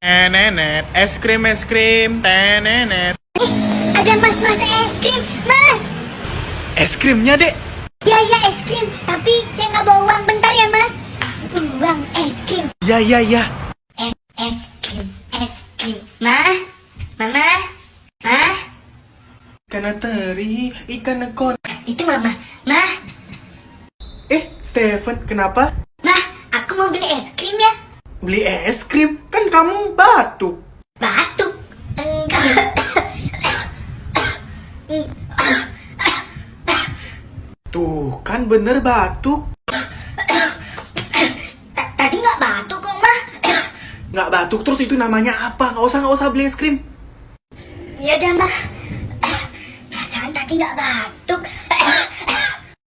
Nenet, es krim, tenenet. Ada mas es krim, mas. Es krimnya, Dek. Ya es krim, tapi saya nggak bawa uang, bentar ya mas. Uang es krim. Ya. Es krim. Mama. Ikan teri, ikan nekon. Itu mama. Stephen, kenapa? Aku mau beli es krim ya. Beli es krim? Kan kamu batuk. Batuk? Enggak. Tuh, kan bener batuk. Tadi nggak batuk kok, Ma. Nggak batuk terus itu namanya apa? Nggak usah beli es krim. Ya udah, Ma. Perasaan tadi nggak batuk.